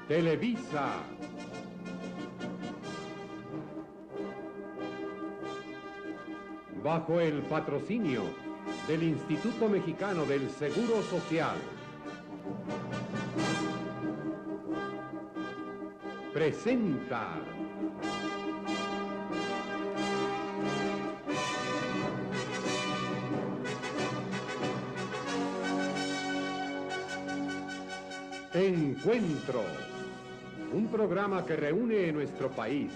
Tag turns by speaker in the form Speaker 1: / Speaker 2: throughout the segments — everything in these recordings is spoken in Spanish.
Speaker 1: Televisa. Bajo el patrocinio del Instituto Mexicano del Seguro Social, presenta Encuentro, un programa que reúne en nuestro país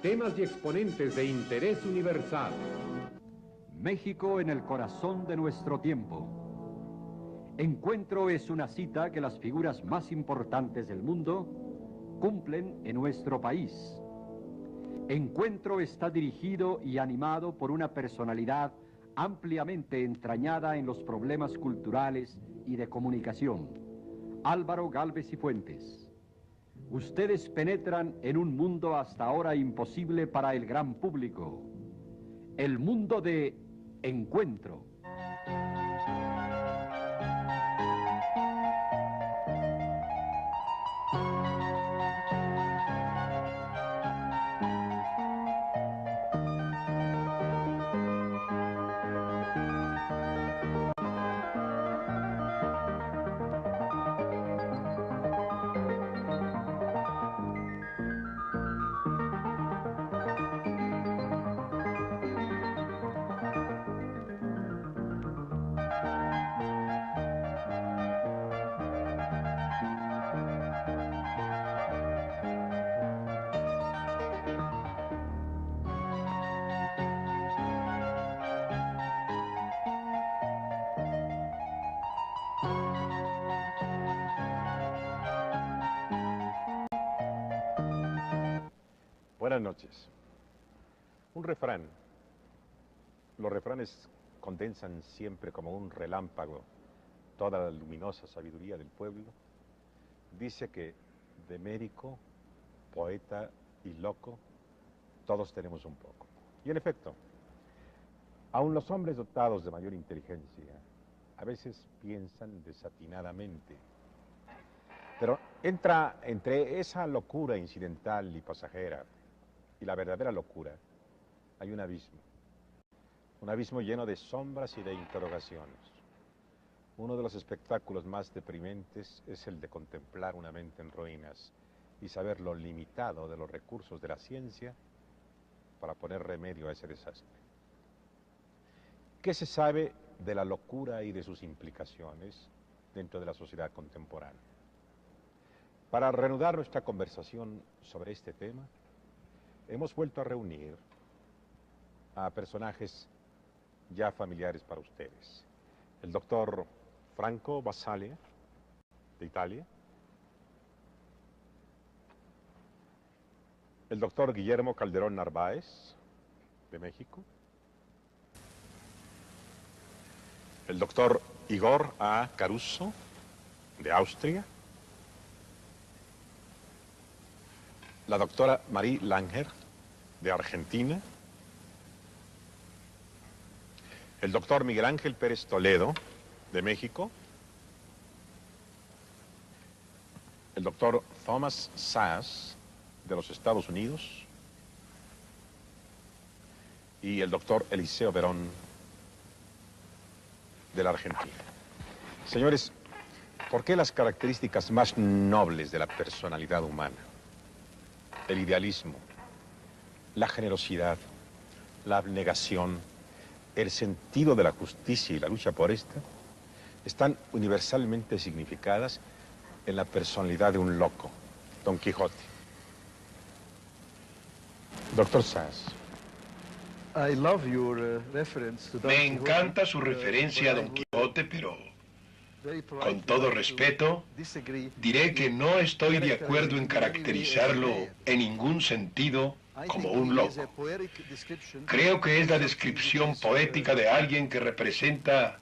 Speaker 1: temas y exponentes de interés universal.
Speaker 2: México en el corazón de nuestro tiempo. Encuentro es una cita que las figuras más importantes del mundo cumplen en nuestro país. Encuentro está dirigido y animado por una personalidad ampliamente entrañada en los problemas culturales y de comunicación. Álvaro Gálvez y Fuentes. Ustedes penetran en un mundo hasta ahora imposible para el gran público. El mundo de Encuentro.
Speaker 3: Buenas noches. Un refrán. Los refranes condensan siempre como un relámpago toda la luminosa sabiduría del pueblo. Dice que de médico, poeta y loco, todos tenemos un poco. Y en efecto, aun los hombres dotados de mayor inteligencia, a veces piensan desatinadamente. Pero entre esa locura incidental y pasajera y la verdadera locura, hay un abismo lleno de sombras y de interrogaciones. Uno de los espectáculos más deprimentes es el de contemplar una mente en ruinas y saber lo limitado de los recursos de la ciencia para poner remedio a ese desastre. ¿Qué se sabe de la locura y de sus implicaciones dentro de la sociedad contemporánea? Para reanudar nuestra conversación sobre este tema, hemos vuelto a reunir a personajes ya familiares para ustedes. El doctor Franco Basaglia, de Italia. El doctor Guillermo Calderón Narváez, de México. El doctor Igor A. Caruso, de Austria. La doctora Marie Langer, de Argentina. El doctor Miguel Ángel Pérez Toledo, de México. El doctor Thomas Szasz, de los Estados Unidos. Y el doctor Eliseo Verón, de la Argentina. Señores, ¿por qué las características más nobles de la personalidad humana? El idealismo, la generosidad, la abnegación, el sentido de la justicia y la lucha por esta, están universalmente significadas en la personalidad de un loco, Don Quijote. Doctor Szasz.
Speaker 4: Me encanta su referencia a Don Quijote, pero con todo respeto, diré que no estoy de acuerdo en caracterizarlo en ningún sentido como un loco. Creo que es la descripción poética de alguien que representa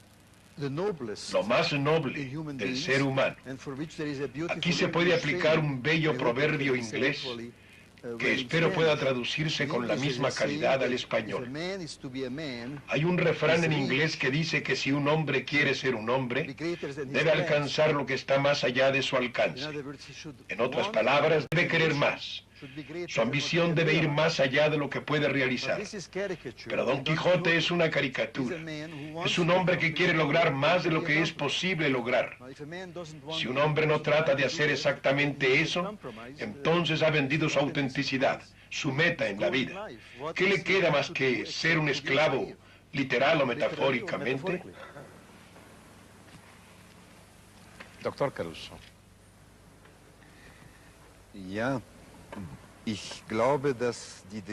Speaker 4: lo más noble del ser humano. Aquí se puede aplicar un bello proverbio inglés que espero pueda traducirse con la misma calidad al español. Hay un refrán en inglés que dice que si un hombre quiere ser un hombre, debe alcanzar lo que está más allá de su alcance. En otras palabras, debe querer más. Su ambición debe ir más allá de lo que puede realizar. Pero Don Quijote es una caricatura. Es un hombre que quiere lograr más de lo que es posible lograr. Si un hombre no trata de hacer exactamente eso, entonces ha vendido su autenticidad, su meta en la vida. ¿Qué le queda más que ser un esclavo, literal o metafóricamente?
Speaker 3: Doctor Caruso.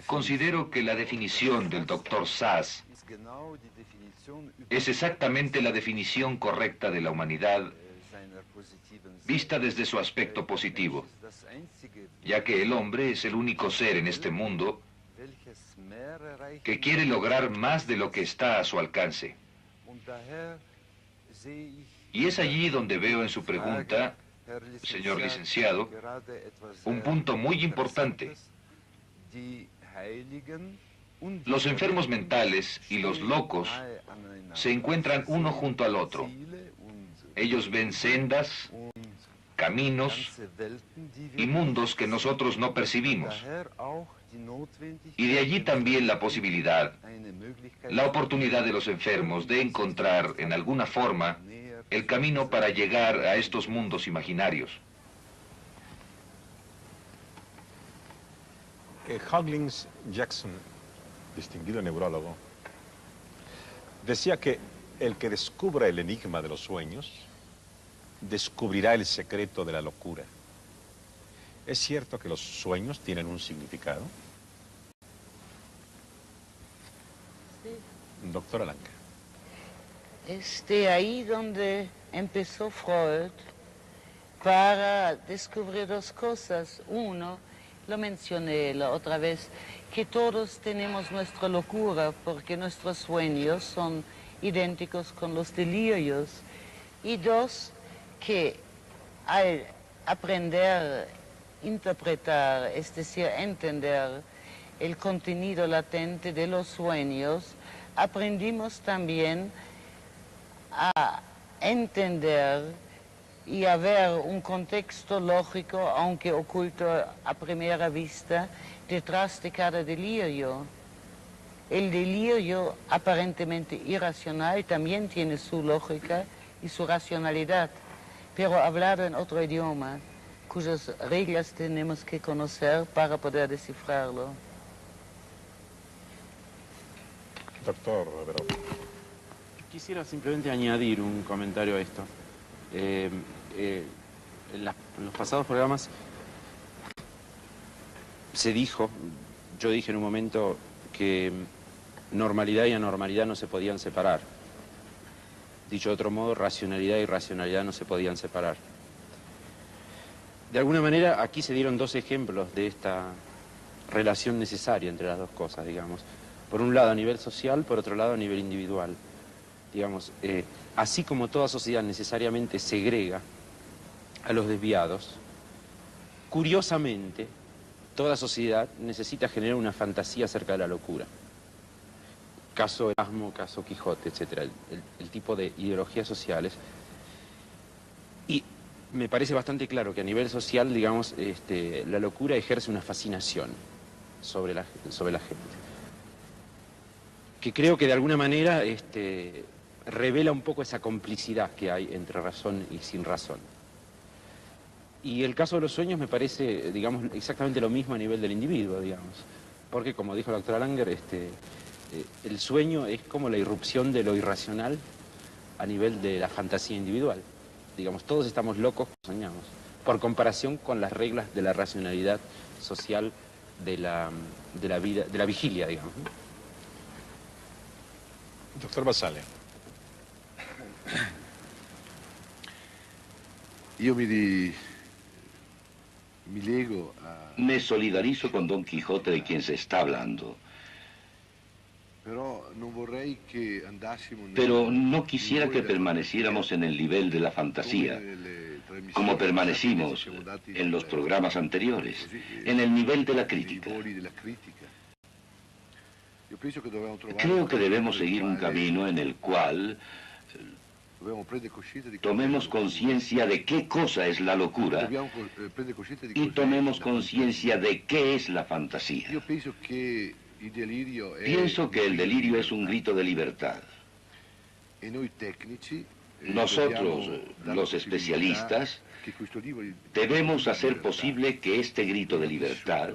Speaker 5: Considero que la definición del doctor Sass es exactamente la definición correcta de la humanidad vista desde su aspecto positivo, ya que el hombre es el único ser en este mundo que quiere lograr más de lo que está a su alcance. Y es allí donde veo en su pregunta, señor licenciado, un punto muy importante. Los enfermos mentales y los locos se encuentran uno junto al otro. Ellos ven sendas, caminos y mundos que nosotros no percibimos. Y de allí también la posibilidad, la oportunidad de los enfermos de encontrar en alguna forma el camino para llegar a estos mundos imaginarios.
Speaker 3: Huggins Jackson, distinguido neurólogo, decía que el que descubra el enigma de los sueños descubrirá el secreto de la locura. ¿Es cierto que los sueños tienen un significado?
Speaker 6: Sí.
Speaker 3: Doctora Lanca.
Speaker 6: Es de ahí donde empezó Freud para descubrir dos cosas. Uno, lo mencioné la otra vez, que todos tenemos nuestra locura porque nuestros sueños son idénticos con los delirios. Y dos, que al aprender, interpretar, es decir, entender el contenido latente de los sueños, aprendimos también a entender y a ver un contexto lógico, aunque oculto a primera vista, detrás de cada delirio. El delirio aparentemente irracional también tiene su lógica y su racionalidad, pero hablado en otro idioma, cuyas reglas tenemos que conocer para poder descifrarlo.
Speaker 3: Doctor Rivero.
Speaker 7: Quisiera simplemente añadir un comentario a esto. En los pasados programas se dijo, yo dije en un momento que normalidad y anormalidad no se podían separar. Dicho de otro modo, racionalidad y irracionalidad no se podían separar. De alguna manera, aquí se dieron dos ejemplos de esta relación necesaria entre las dos cosas, digamos. Por un lado a nivel social, por otro lado a nivel individual. Digamos, así como toda sociedad necesariamente segrega a los desviados, curiosamente, toda sociedad necesita generar una fantasía acerca de la locura. Caso Erasmo, caso Quijote, etc. El tipo de ideologías sociales. Y me parece bastante claro que a nivel social, digamos, la locura ejerce una fascinación sobre la gente. Que creo que de alguna manera revela un poco esa complicidad que hay entre razón y sin razón. Y el caso de los sueños me parece, digamos, exactamente lo mismo a nivel del individuo, digamos. Porque, como dijo la doctora Langer, el sueño es como la irrupción de lo irracional a nivel de la fantasía individual. Digamos, todos estamos locos cuando soñamos, por comparación con las reglas de la racionalidad social de la vida, de la vigilia, digamos.
Speaker 3: Doctor Basale.
Speaker 5: Me solidarizo con Don Quijote de quien se está hablando.
Speaker 8: Pero no quisiera que permaneciéramos en el nivel de la fantasía, como permanecimos en los programas anteriores, en el nivel de la crítica. Creo que debemos seguir un camino en el cual tomemos conciencia de qué cosa es la locura y tomemos conciencia de qué es la fantasía. Pienso que el delirio es un grito de libertad. Nosotros, los especialistas, debemos hacer posible que este grito de libertad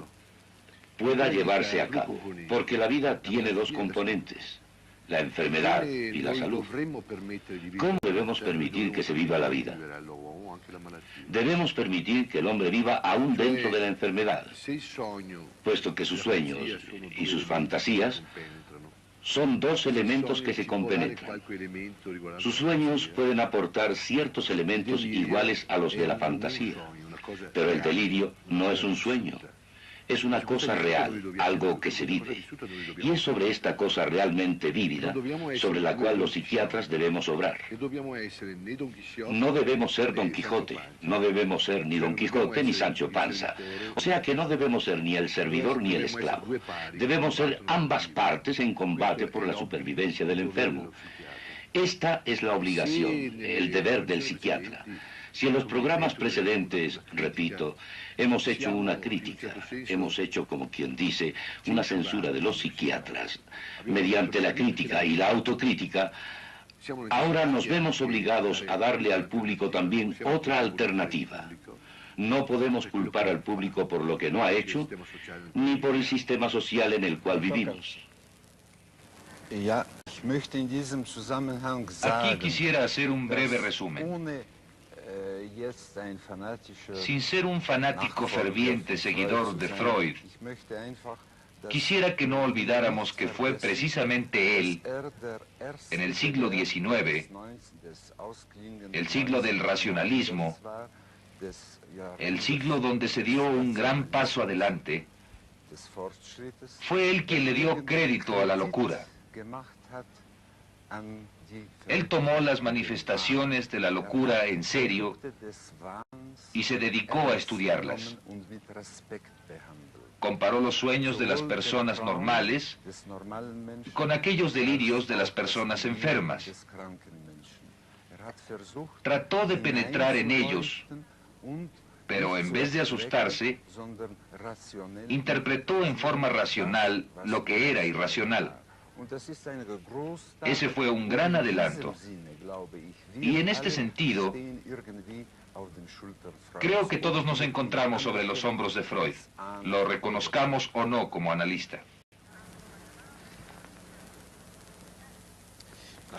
Speaker 8: pueda llevarse a cabo, porque la vida tiene dos componentes, la enfermedad y la salud. ¿Cómo debemos permitir que se viva la vida? Debemos permitir que el hombre viva aún dentro de la enfermedad, puesto que sus sueños y sus fantasías son dos elementos que se compenetran. Sus sueños pueden aportar ciertos elementos iguales a los de la fantasía, pero el delirio no es un sueño. Es una cosa real, algo que se vive. Y es sobre esta cosa realmente vívida sobre la cual los psiquiatras debemos obrar. No debemos ser Don Quijote, no debemos ser ni Don Quijote ni Sancho Panza. O sea que no debemos ser ni el servidor ni el esclavo. Debemos ser ambas partes en combate por la supervivencia del enfermo. Esta es la obligación, el deber del psiquiatra. Si en los programas precedentes, repito, hemos hecho una crítica, hemos hecho, como quien dice, una censura de los psiquiatras, mediante la crítica y la autocrítica, ahora nos vemos obligados a darle al público también otra alternativa. No podemos culpar al público por lo que no ha hecho, ni por el sistema social en el cual vivimos.
Speaker 5: Aquí quisiera hacer un breve resumen. Sin ser un fanático ferviente seguidor de Freud, quisiera que no olvidáramos que fue precisamente él, en el siglo XIX, el siglo del racionalismo, el siglo donde se dio un gran paso adelante, fue él quien le dio crédito a la locura. Él tomó las manifestaciones de la locura en serio y se dedicó a estudiarlas. Comparó los sueños de las personas normales con aquellos delirios de las personas enfermas. Trató de penetrar en ellos, pero en vez de asustarse, interpretó en forma racional lo que era irracional. Ese fue un gran adelanto. Y en este sentido, creo que todos nos encontramos sobre los hombros de Freud, lo reconozcamos o no como analista.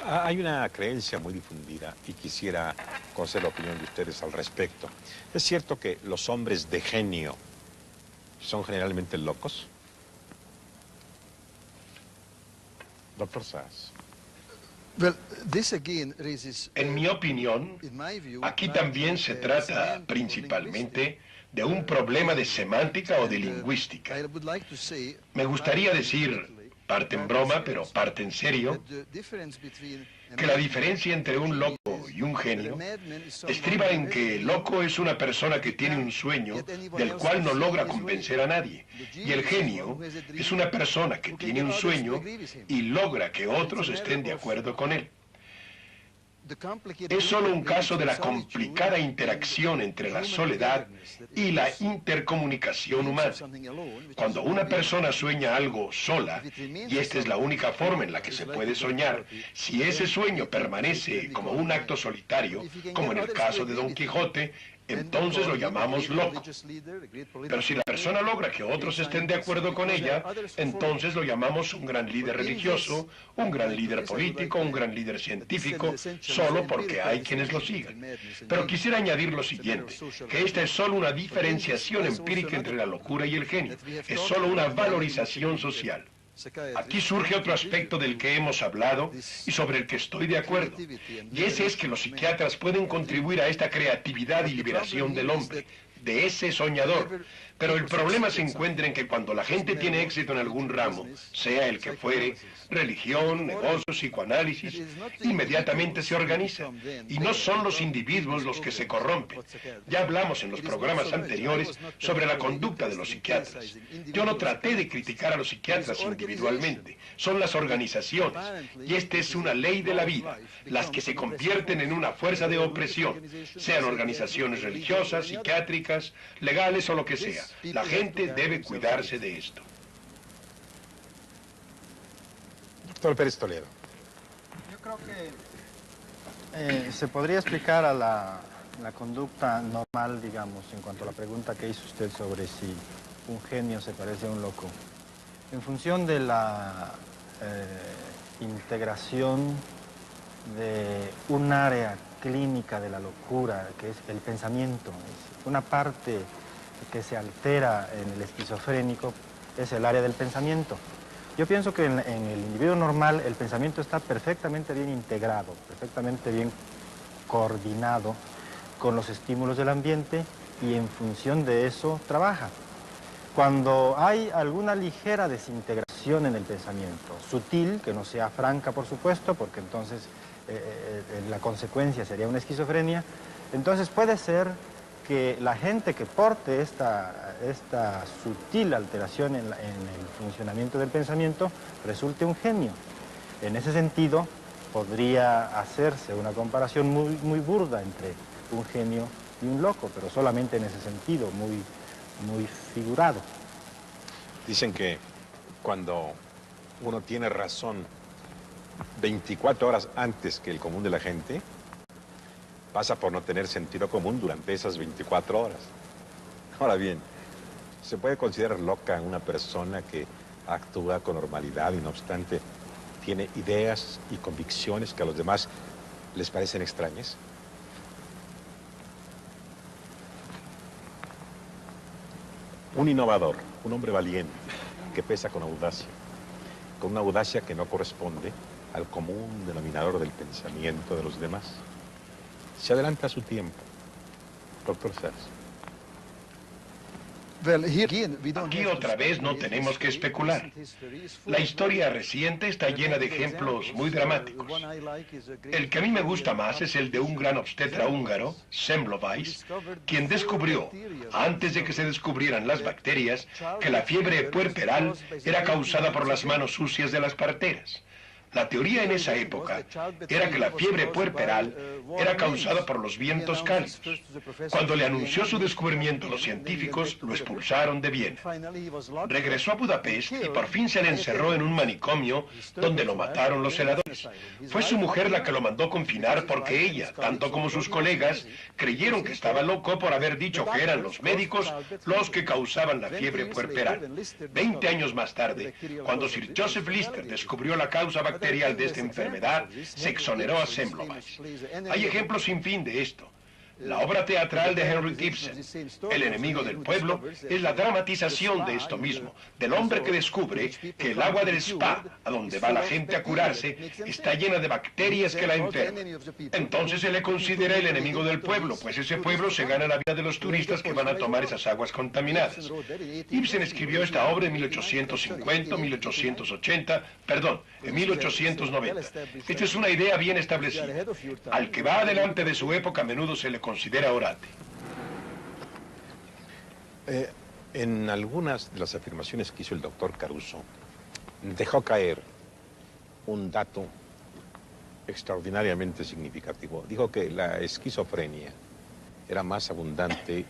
Speaker 3: Hay una creencia muy difundida y quisiera conocer la opinión de ustedes al respecto. ¿Es cierto que los hombres de genio son generalmente locos? Dr. Sass.
Speaker 4: En mi opinión, aquí también se trata principalmente de un problema de semántica o de lingüística. Me gustaría decir, parte en broma, pero parte en serio, que la diferencia entre un loco y un genio estriba en que el loco es una persona que tiene un sueño del cual no logra convencer a nadie, y el genio es una persona que tiene un sueño y logra que otros estén de acuerdo con él. Es solo un caso de la complicada interacción entre la soledad y la intercomunicación humana. Cuando una persona sueña algo sola, y esta es la única forma en la que se puede soñar, si ese sueño permanece como un acto solitario, como en el caso de Don Quijote, entonces lo llamamos loco. Pero si la persona logra que otros estén de acuerdo con ella, entonces lo llamamos un gran líder religioso, un gran líder político, un gran líder científico, solo porque hay quienes lo sigan. Pero quisiera añadir lo siguiente, que esta es solo una diferenciación empírica entre la locura y el genio. Es solo una valorización social. Aquí surge otro aspecto del que hemos hablado y sobre el que estoy de acuerdo, y ese es que los psiquiatras pueden contribuir a esta creatividad y liberación del hombre, de ese soñador, Pero el problema se encuentra en que cuando la gente tiene éxito en algún ramo, sea el que fuere, religión, negocios, psicoanálisis, inmediatamente se organiza. Y no son los individuos los que se corrompen. Ya hablamos en los programas anteriores sobre la conducta de los psiquiatras. Yo no traté de criticar a los psiquiatras individualmente. Son las organizaciones. Y esta es una ley de la vida. Las que se convierten en una fuerza de opresión, sean organizaciones religiosas, psiquiátricas, legales o lo que sea. La gente debe cuidarse de esto.
Speaker 3: Doctor Pérez Toledo.
Speaker 9: Yo creo que se podría explicar a la conducta normal, digamos, en cuanto a la pregunta que hizo usted sobre si un genio se parece a un loco. En función de la integración de un área clínica de la locura, que es el pensamiento, es una parte que se altera en el esquizofrénico, es el área del pensamiento. Yo pienso que en el individuo normal el pensamiento está perfectamente bien integrado, perfectamente bien coordinado con los estímulos del ambiente y en función de eso trabaja. Cuando hay alguna ligera desintegración en el pensamiento, sutil, que no sea franca por supuesto, porque entonces la consecuencia sería una esquizofrenia, entonces puede ser que la gente que porte esta sutil alteración en el funcionamiento del pensamiento resulte un genio. En ese sentido, podría hacerse una comparación muy burda entre un genio y un loco, pero solamente en ese sentido, muy figurado.
Speaker 3: Dicen que cuando uno tiene razón 24 horas antes que el común de la gente, pasa por no tener sentido común durante esas 24 horas. Ahora bien, ¿se puede considerar loca una persona que actúa con normalidad y no obstante tiene ideas y convicciones que a los demás les parecen extrañas? Un innovador, un hombre valiente, que pesa con una audacia que no corresponde al común denominador del pensamiento de los demás. Se adelanta a su tiempo. Doctor Sars.
Speaker 4: Aquí otra vez no tenemos que especular. La historia reciente está llena de ejemplos muy dramáticos. El que a mí me gusta más es el de un gran obstetra húngaro, Semmelweis, quien descubrió, antes de que se descubrieran las bacterias, que la fiebre puerperal era causada por las manos sucias de las parteras. La teoría en esa época era que la fiebre puerperal era causada por los vientos cálidos. Cuando le anunció su descubrimiento a los científicos, lo expulsaron de Viena. Regresó a Budapest y por fin se le encerró en un manicomio donde lo mataron los celadores. Fue su mujer la que lo mandó confinar porque ella, tanto como sus colegas, creyeron que estaba loco por haber dicho que eran los médicos los que causaban la fiebre puerperal. 20 años más tarde, cuando Sir Joseph Lister descubrió la causa bacterial de esta enfermedad, se exoneró a Semmelweis. Hay ejemplos sin fin de esto. La obra teatral de Henrik Ibsen, El enemigo del pueblo, es la dramatización de esto mismo, del hombre que descubre que el agua del spa, a donde va la gente a curarse, está llena de bacterias que la enferman. Entonces se le considera el enemigo del pueblo, pues ese pueblo se gana la vida de los turistas que van a tomar esas aguas contaminadas. Ibsen escribió esta obra en 1850, 1880, perdón, en 1890. Esta es una idea bien establecida. Al que va adelante de su época a menudo se le considera orate.
Speaker 3: En algunas de las afirmaciones que hizo el doctor Caruso, dejó caer un dato extraordinariamente significativo. Dijo que la esquizofrenia era más abundante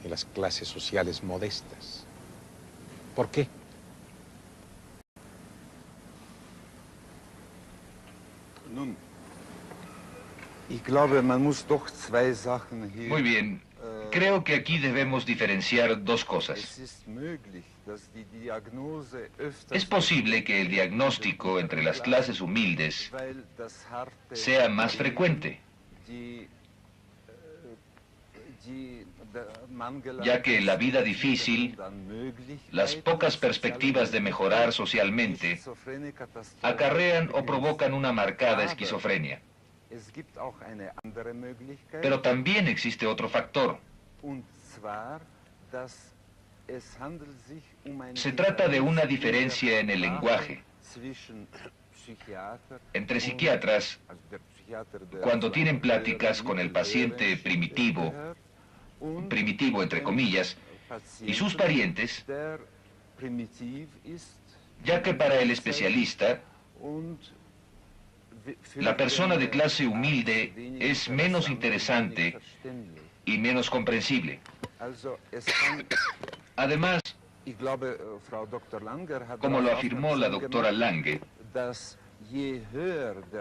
Speaker 3: en las clases sociales modestas. ¿Por qué?
Speaker 5: Muy bien. Creo que aquí debemos diferenciar dos cosas. Es posible que el diagnóstico entre las clases humildes sea más frecuente, ya que la vida difícil, las pocas perspectivas de mejorar socialmente, acarrean o provocan una marcada esquizofrenia. Pero también existe otro factor, Se trata de una diferencia en el lenguaje entre psiquiatras cuando tienen pláticas con el paciente primitivo entre comillas, y sus parientes, ya que para el especialista, la persona de clase humilde es menos interesante y menos comprensible. Además, como lo afirmó la doctora Lange,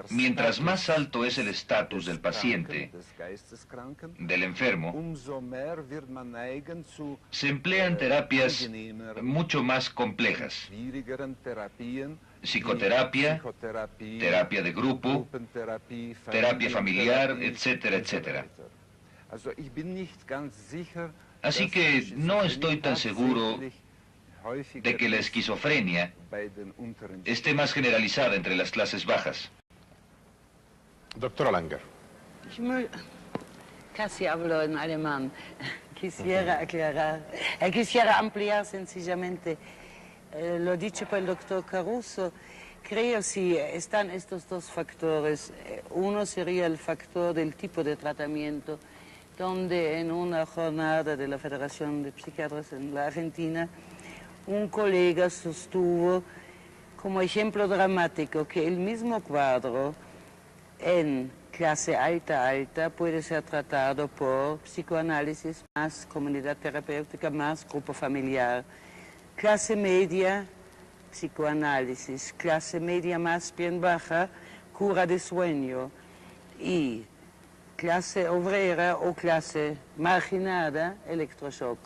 Speaker 5: mientras más alto es el estatus del paciente, del enfermo, se emplean terapias mucho más complejas. Psicoterapia, terapia de grupo, terapia familiar, etcétera, etcétera. Así que no estoy tan seguro de que la esquizofrenia esté más generalizada entre las clases bajas.
Speaker 3: Doctora Langer.
Speaker 6: Casi hablo en alemán. Quisiera aclarar, quisiera ampliar sencillamente lo dicho por el doctor Caruso. Creo si están estos dos factores. Uno sería el factor del tipo de tratamiento, donde en una jornada de la Federación de Psiquiatras en la Argentina, un colega sostuvo como ejemplo dramático que el mismo cuadro en clase alta puede ser tratado por psicoanálisis más comunidad terapéutica más grupo familiar. Clase media, psicoanálisis. Clase media más bien baja, cura de sueño. Y clase obrera o clase marginada, electroshock.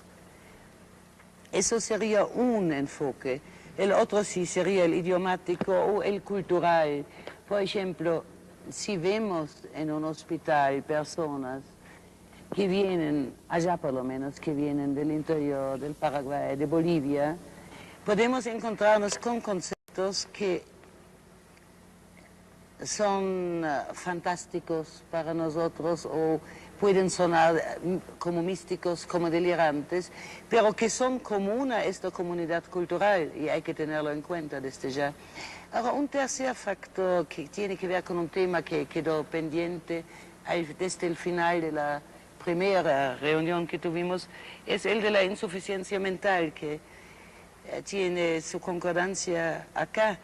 Speaker 6: Eso sería un enfoque. El otro sí sería el idiomático o el cultural. Por ejemplo, si vemos en un hospital personas que vienen, allá por lo menos, que vienen del interior, del Paraguay, de Bolivia, podemos encontrarnos con conceptos que son fantásticos para nosotros o pueden sonar como místicos, como delirantes, pero que son común a esta comunidad cultural y hay que tenerlo en cuenta desde ya. Ahora, un tercer factor que tiene que ver con un tema que quedó pendiente desde el final de la primera reunión que tuvimos, es el de la insuficiencia mental, que tiene su concordancia acá.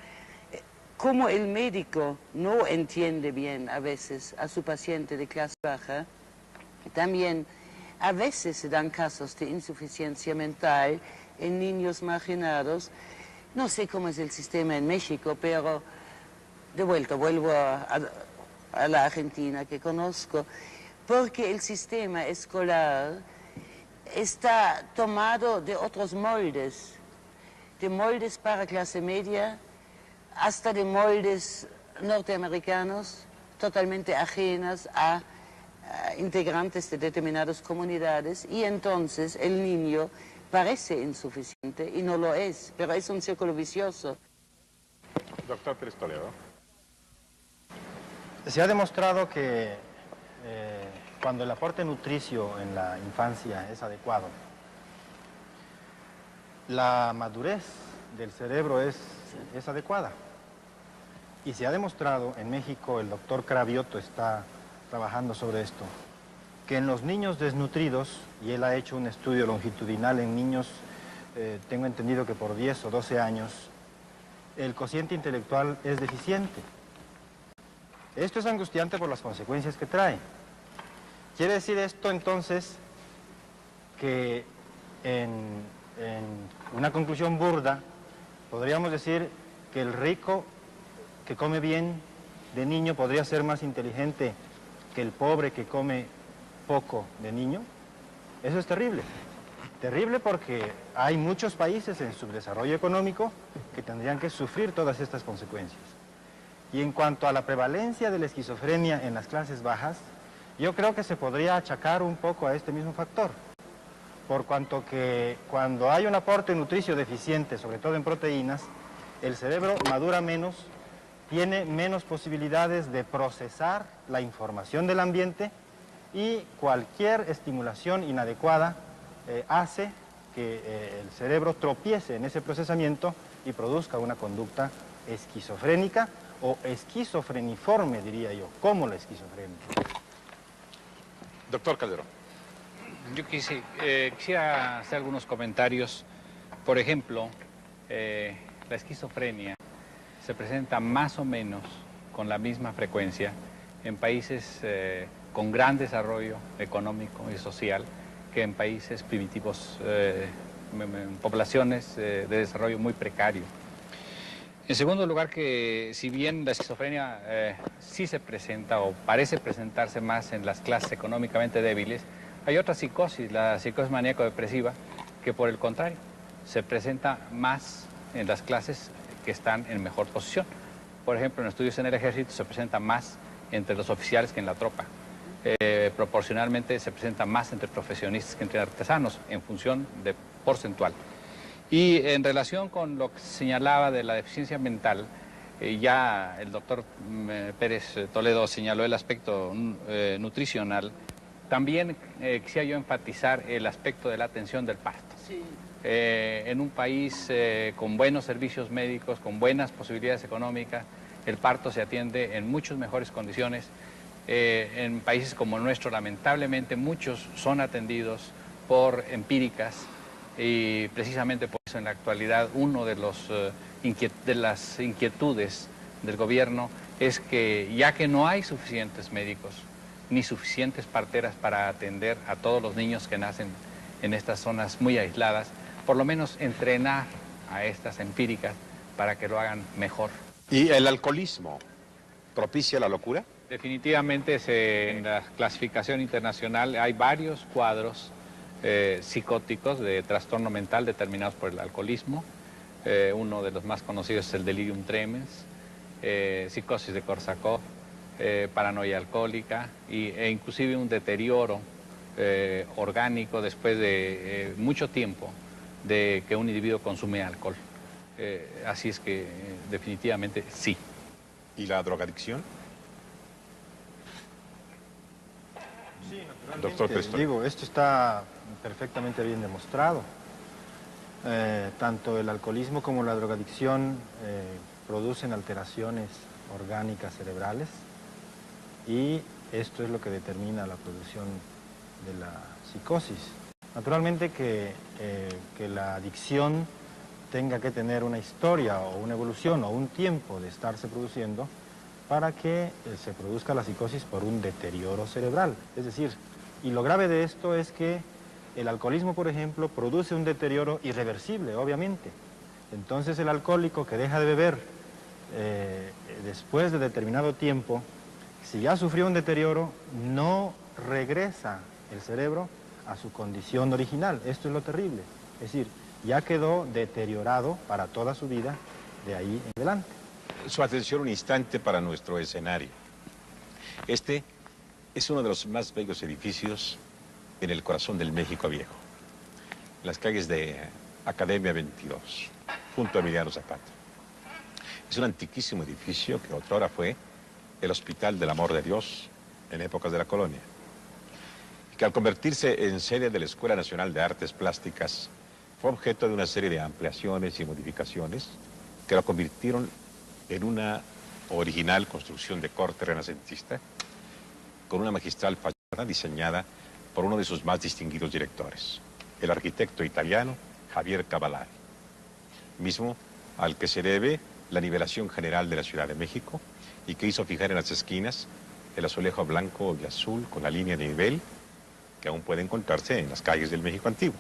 Speaker 6: Como el médico no entiende bien a veces a su paciente de clase baja, también a veces se dan casos de insuficiencia mental en niños marginados. No sé cómo es el sistema en México, pero de vuelta vuelvo a la Argentina que conozco, porque el sistema escolar está tomado de otros moldes, de moldes para clase media, hasta de moldes norteamericanos totalmente ajenas a integrantes de determinadas comunidades, y entonces el niño parece insuficiente y no lo es, pero es un círculo vicioso.
Speaker 3: Doctor Pérez Toledo.
Speaker 9: Se ha demostrado que cuando el aporte nutricio en la infancia es adecuado, la madurez del cerebro es adecuada. Y se ha demostrado en México, el doctor Cravioto está trabajando sobre esto, que en los niños desnutridos, y él ha hecho un estudio longitudinal en niños, tengo entendido que por 10 o 12 años, el cociente intelectual es deficiente. Esto es angustiante por las consecuencias que trae. Quiere decir esto entonces que en una conclusión burda podríamos decir que el rico que come bien de niño podría ser más inteligente que el pobre que come poco de niño. Eso es terrible. Terrible porque hay muchos países en subdesarrollo económico que tendrían que sufrir todas estas consecuencias. Y en cuanto a la prevalencia de la esquizofrenia en las clases bajas, yo creo que se podría achacar un poco a este mismo factor. Por cuanto que cuando hay un aporte nutricio deficiente, sobre todo en proteínas, el cerebro madura menos, tiene menos posibilidades de procesar la información del ambiente y cualquier estimulación inadecuada hace que el cerebro tropiece en ese procesamiento y produzca una conducta esquizofrénica o esquizofreniforme, diría yo, como la esquizofrenia.
Speaker 3: Doctor Calderón.
Speaker 10: Yo quisiera hacer algunos comentarios. Por ejemplo, la esquizofrenia se presenta más o menos con la misma frecuencia en países con gran desarrollo económico y social que en países primitivos, en poblaciones de desarrollo muy precario. En segundo lugar, que si bien la esquizofrenia sí se presenta o parece presentarse más en las clases económicamente débiles, hay otra psicosis, la psicosis maníaco-depresiva, que por el contrario se presenta más en las clases que están en mejor posición. Por ejemplo, en estudios en el ejército se presenta más entre los oficiales que en la tropa. Proporcionalmente se presenta más entre profesionistas que entre artesanos, en función de porcentual. Y en relación con lo que señalaba de la deficiencia mental, ya el doctor Pérez Toledo señaló el aspecto nutricional. También quisiera yo enfatizar el aspecto de la atención del parto. Sí. En un país con buenos servicios médicos, con buenas posibilidades económicas, el parto se atiende en muchas mejores condiciones. En países como el nuestro, lamentablemente, muchos son atendidos por empíricas y precisamente por eso en la actualidad uno de las inquietudes del gobierno es que ya que no hay suficientes médicos ni suficientes parteras para atender a todos los niños que nacen en estas zonas muy aisladas, por lo menos entrenar a estas empíricas para que lo hagan mejor.
Speaker 3: ¿Y el alcoholismo propicia la locura?
Speaker 10: Definitivamente en la clasificación internacional hay varios cuadros psicóticos de trastorno mental determinados por el alcoholismo. Uno de los más conocidos es el delirium tremens, psicosis de Korsakoff, paranoia alcohólica e inclusive un deterioro orgánico después de mucho tiempo de que un individuo consume alcohol. Así es que definitivamente sí.
Speaker 3: ¿Y la drogadicción?
Speaker 9: Sí, naturalmente. Digo, esto está perfectamente bien demostrado. Tanto el alcoholismo como la drogadicción producen alteraciones orgánicas cerebrales y esto es lo que determina la producción de la psicosis. Naturalmente que la adicción tenga que tener una historia o una evolución o un tiempo de estarse produciendo para que se produzca la psicosis por un deterioro cerebral. Es decir, y lo grave de esto es que el alcoholismo, por ejemplo, produce un deterioro irreversible, obviamente. Entonces el alcohólico que deja de beber después de determinado tiempo, si ya sufrió un deterioro, no regresa el cerebro a su condición original. Esto es lo terrible. Es decir, ya quedó deteriorado para toda su vida de ahí en adelante.
Speaker 3: Su atención un instante para nuestro escenario. Este es uno de los más bellos edificios en el corazón del México Viejo. Las calles de Academia 22, junto a Emiliano Zapata. Es un antiquísimo edificio que otrora fue el Hospital del Amor de Dios en épocas de la colonia. Y que al convertirse en sede de la Escuela Nacional de Artes Plásticas, fue objeto de una serie de ampliaciones y modificaciones que lo convirtieron en una original construcción de corte renacentista, con una magistral fachada diseñada por uno de sus más distinguidos directores, el arquitecto italiano Javier Cavallari, mismo al que se debe la nivelación general de la Ciudad de México y que hizo fijar en las esquinas el azulejo blanco y azul con la línea de nivel que aún puede encontrarse en las calles del México antiguo.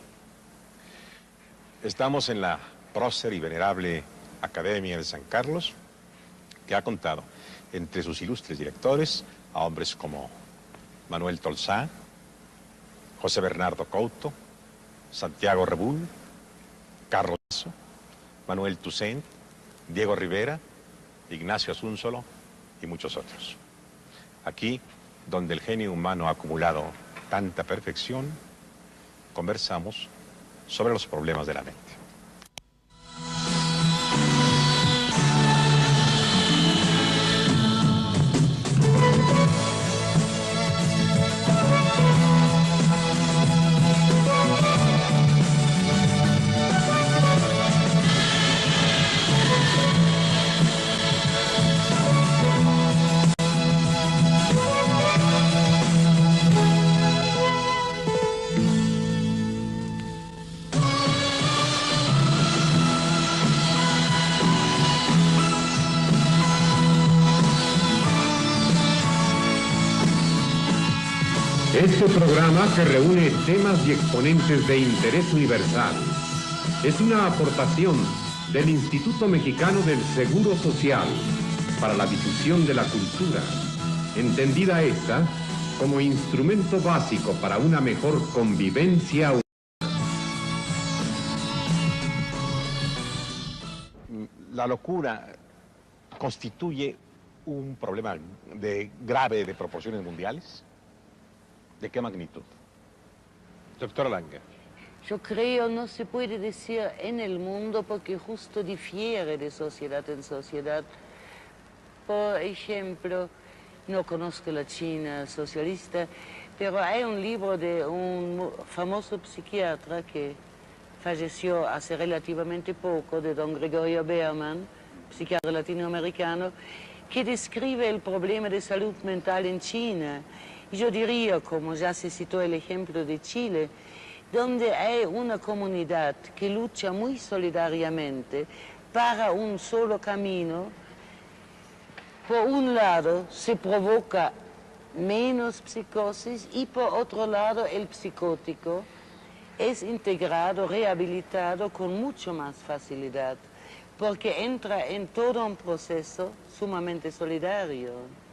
Speaker 3: Estamos en la prócer y venerable Academia de San Carlos, que ha contado entre sus ilustres directores a hombres como Manuel Tolsá, José Bernardo Couto, Santiago Rebull, Carlos Lazo, Manuel Toussaint, Diego Rivera, Ignacio Asúnzolo y muchos otros. Aquí, donde el genio humano ha acumulado tanta perfección, conversamos sobre los problemas de la mente.
Speaker 1: Este programa, que reúne temas y exponentes de interés universal, es una aportación del Instituto Mexicano del Seguro Social para la difusión de la cultura, entendida esta como instrumento básico para una mejor convivencia humana.
Speaker 3: La locura constituye un problema grave de proporciones mundiales. ¿De qué magnitud? Doctora Langer.
Speaker 6: Yo creo no se puede decir en el mundo porque justo difiere de sociedad en sociedad. Por ejemplo, no conozco la China socialista, pero hay un libro de un famoso psiquiatra que falleció hace relativamente poco, de don Gregorio Berman, psiquiatra latinoamericano, que describe el problema de salud mental en China. Y yo diría, como ya se citó el ejemplo de Chile, donde hay una comunidad que lucha muy solidariamente para un solo camino, por un lado se provoca menos psicosis y por otro lado el psicótico es integrado, rehabilitado con mucho más facilidad, porque entra en todo un proceso sumamente solidario.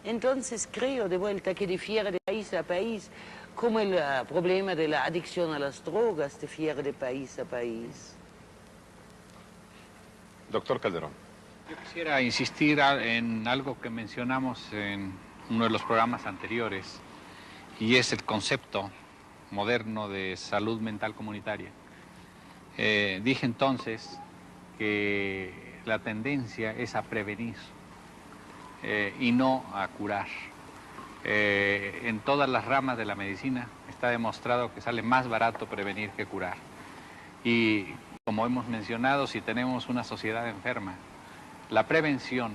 Speaker 6: Entonces creo de vuelta que difiere de país a país, como el problema de la adicción a las drogas difiere de país a país.
Speaker 3: Doctor Calderón.
Speaker 10: Yo quisiera insistir en algo que mencionamos en uno de los programas anteriores, y es el concepto moderno de salud mental comunitaria. Dije entonces que la tendencia es a prevenir y no a curar. En todas las ramas de la medicina está demostrado que sale más barato prevenir que curar. Y como hemos mencionado, si tenemos una sociedad enferma, la prevención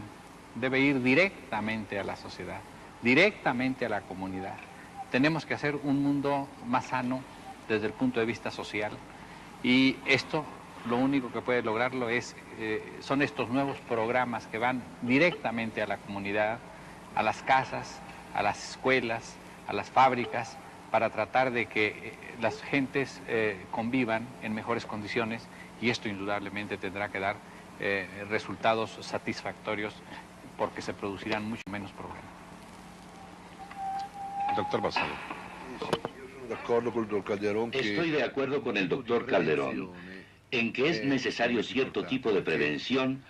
Speaker 10: debe ir directamente a la sociedad, directamente a la comunidad. Tenemos que hacer un mundo más sano desde el punto de vista social, y esto lo único que puede lograrlo son estos nuevos programas que van directamente a la comunidad, a las casas, a las escuelas, a las fábricas, para tratar de que las gentes convivan en mejores condiciones, y esto indudablemente tendrá que dar resultados satisfactorios porque se producirán mucho menos problemas.
Speaker 3: Doctor Basalo.
Speaker 8: Estoy de acuerdo con el doctor Calderón en que es necesario cierto tipo de prevención,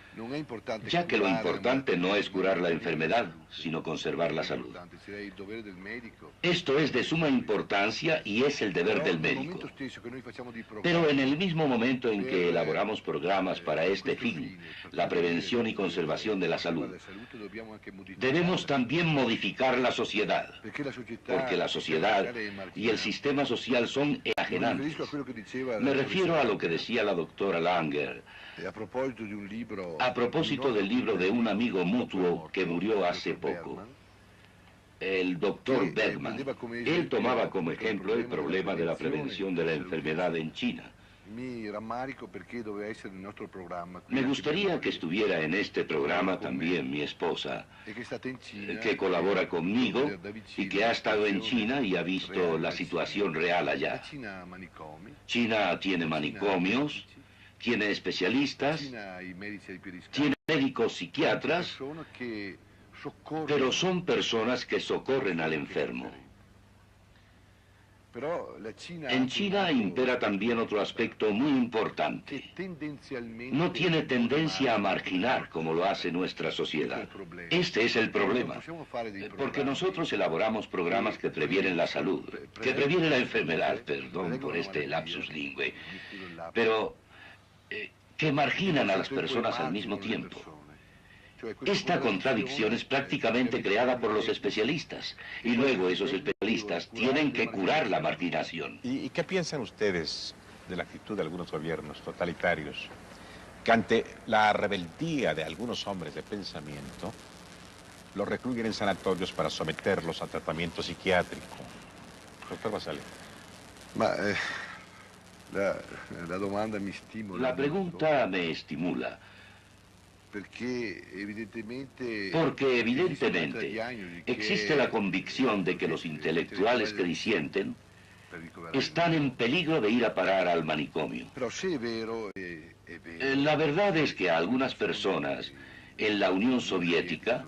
Speaker 8: ya que lo importante no es curar la enfermedad, sino conservar la salud. Esto es de suma importancia y es el deber del médico. Pero en el mismo momento en que elaboramos programas para este fin, la prevención y conservación de la salud, debemos también modificar la sociedad, porque la sociedad y el sistema social son enajenantes. Me refiero a lo que decía la doctora Langer, a propósito del libro de un amigo mutuo que murió hace poco, el doctor Bergman. Él tomaba como ejemplo el problema de la prevención de la enfermedad en China. Me gustaría que estuviera en este programa también mi esposa, que colabora conmigo y que ha estado en China y ha visto la situación real allá. China tiene manicomios, tiene especialistas, tiene médicos psiquiatras, pero son personas que socorren al enfermo. En China impera también otro aspecto muy importante. No tiene tendencia a marginar como lo hace nuestra sociedad. Este es el problema, porque nosotros elaboramos programas que previenen la salud, que previenen la enfermedad, perdón por este lapsus lingüe, pero que marginan a las personas al mismo tiempo. Esta contradicción es prácticamente creada por los especialistas, y luego esos especialistas tienen que curar la marginación.
Speaker 3: ¿Y qué piensan ustedes de la actitud de algunos gobiernos totalitarios que ante la rebeldía de algunos hombres de pensamiento los recluyen en sanatorios para someterlos a tratamiento psiquiátrico? Doctor Basale.
Speaker 8: La pregunta me estimula. Porque evidentemente existe la convicción de que los intelectuales que disienten están en peligro de ir a parar al manicomio. La verdad es que a algunas personas en la Unión Soviética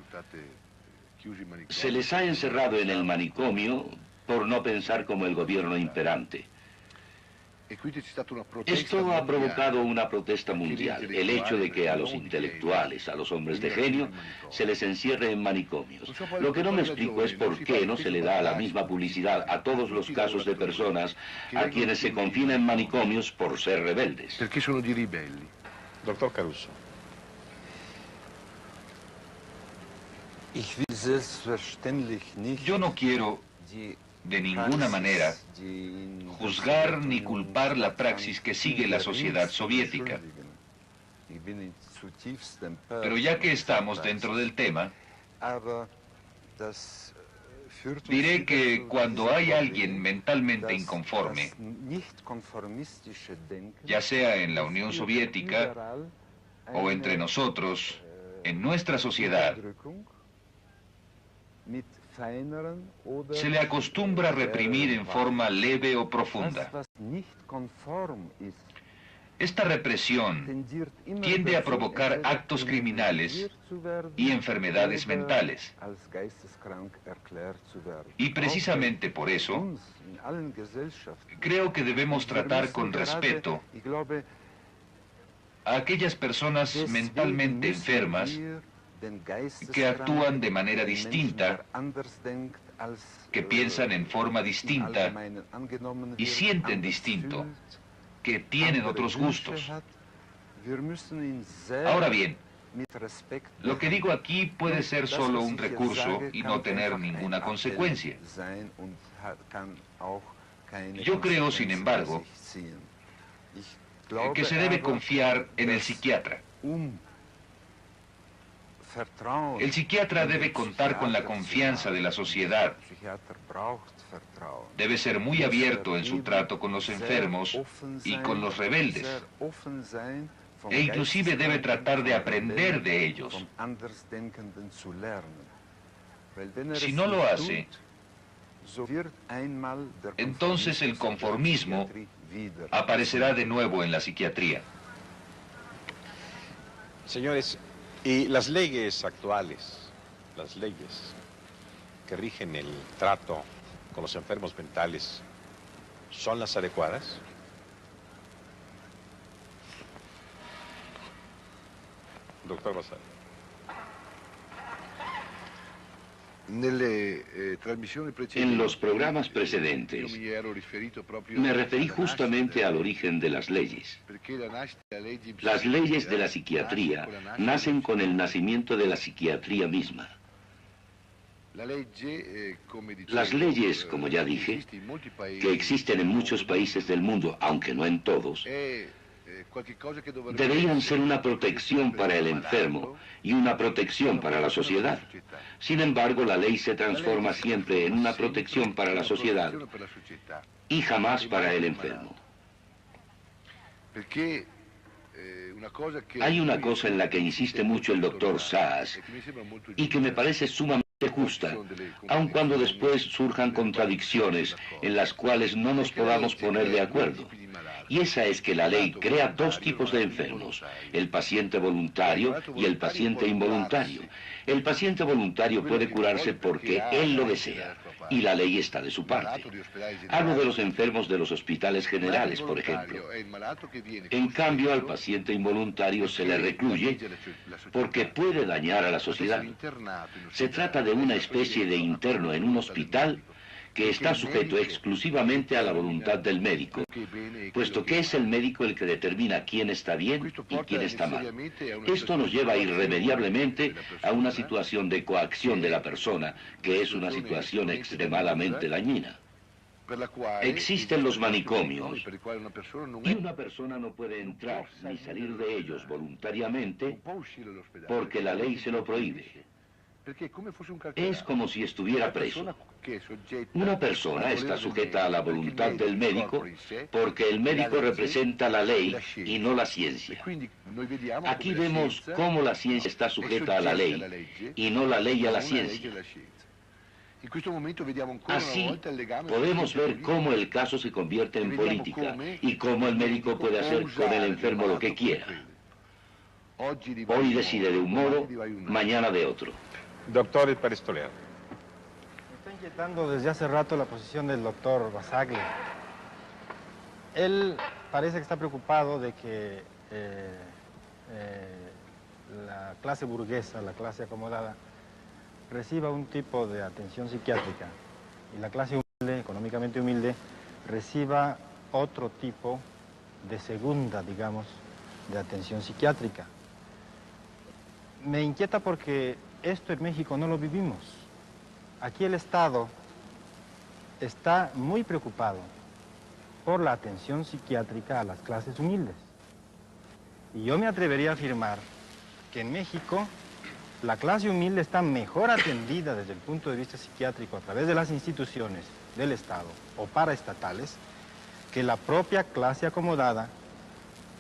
Speaker 8: se les ha encerrado en el manicomio por no pensar como el gobierno imperante. Esto ha provocado una protesta mundial, el hecho de que a los intelectuales, a los hombres de genio, se les encierre en manicomios. Lo que no me explico es por qué no se le da la misma publicidad a todos los casos de personas a quienes se confina en manicomios por ser rebeldes.
Speaker 3: Porque son di ribelli. Doctor Caruso.
Speaker 5: Yo no quiero, de ninguna manera, juzgar ni culpar la praxis que sigue la sociedad soviética. Pero ya que estamos dentro del tema, diré que cuando hay alguien mentalmente inconforme, ya sea en la Unión Soviética o entre nosotros, en nuestra sociedad, se le acostumbra a reprimir en forma leve o profunda. Esta represión tiende a provocar actos criminales y enfermedades mentales. Y precisamente por eso, creo que debemos tratar con respeto a aquellas personas mentalmente enfermas que actúan de manera distinta, que piensan en forma distinta y sienten distinto, que tienen otros gustos. Ahora bien, lo que digo aquí puede ser solo un recurso y no tener ninguna consecuencia. Yo creo, sin embargo, que se debe confiar en el psiquiatra. El psiquiatra debe contar con la confianza de la sociedad. Debe ser muy abierto en su trato con los enfermos y con los rebeldes. E inclusive debe tratar de aprender de ellos. Si no lo hace, entonces el conformismo aparecerá de nuevo en la psiquiatría.
Speaker 3: Señores, y las leyes actuales, las leyes que rigen el trato con los enfermos mentales, ¿son las adecuadas? Doctor Vasari.
Speaker 8: En los programas precedentes me referí justamente al origen de las leyes. Las leyes de la psiquiatría nacen con el nacimiento de la psiquiatría misma. Las leyes, como ya dije, que existen en muchos países del mundo, aunque no en todos, deberían ser una protección para el enfermo y una protección para la sociedad. Sin embargo, la ley se transforma siempre en una protección para la sociedad y jamás para el enfermo. Hay una cosa en la que insiste mucho el doctor Saas y que me parece sumamente justa, aun cuando después surjan contradicciones en las cuales no nos podamos poner de acuerdo. Y esa es que la ley crea dos tipos de enfermos, el paciente voluntario y el paciente involuntario. El paciente voluntario puede curarse porque él lo desea, y la ley está de su parte. Hablo de los enfermos de los hospitales generales, por ejemplo. En cambio, al paciente involuntario se le recluye porque puede dañar a la sociedad. Se trata de una especie de interno en un hospital que está sujeto exclusivamente a la voluntad del médico, puesto que es el médico el que determina quién está bien y quién está mal. Esto nos lleva irremediablemente a una situación de coacción de la persona, que es una situación extremadamente dañina. Existen los manicomios y una persona no puede entrar ni salir de ellos voluntariamente porque la ley se lo prohíbe. Es como si estuviera preso. Una persona está sujeta a la voluntad del médico porque el médico representa la ley y no la ciencia. Aquí vemos cómo la ciencia está sujeta a la ley y no la ley a la ciencia. Así, podemos ver cómo el caso se convierte en política y cómo el médico puede hacer con el enfermo lo que quiera. Hoy decide de un modo, mañana de otro.
Speaker 3: Doctor Pérez Toledo.
Speaker 9: Me está inquietando desde hace rato la posición del doctor Bassaglia. Él parece que está preocupado de que la clase burguesa, la clase acomodada, reciba un tipo de atención psiquiátrica y la clase humilde, económicamente humilde, reciba otro tipo de segunda, digamos, de atención psiquiátrica. Me inquieta porque esto en México no lo vivimos. Aquí el Estado está muy preocupado por la atención psiquiátrica a las clases humildes. Y yo me atrevería a afirmar que en México la clase humilde está mejor atendida desde el punto de vista psiquiátrico a través de las instituciones del Estado o paraestatales que la propia clase acomodada,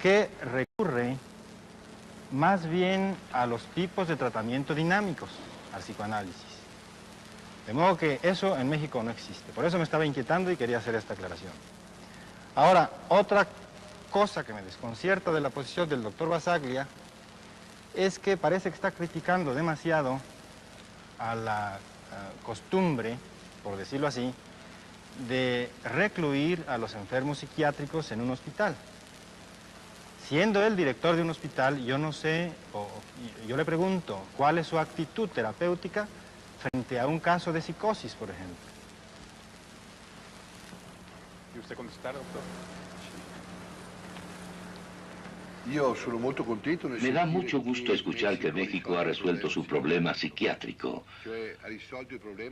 Speaker 9: que recurre más bien a los tipos de tratamiento dinámicos, al psicoanálisis. De modo que eso en México no existe. Por eso me estaba inquietando y quería hacer esta aclaración. Ahora, otra cosa que me desconcierta de la posición del doctor Bassaglia es que parece que está criticando demasiado a la costumbre, por decirlo así, de recluir a los enfermos psiquiátricos en un hospital. Siendo él director de un hospital, yo no sé, yo le pregunto, ¿cuál es su actitud terapéutica frente a un caso de psicosis, por ejemplo?
Speaker 3: ¿Y usted contestar, doctor?
Speaker 8: Me da mucho gusto escuchar que México ha resuelto su problema psiquiátrico.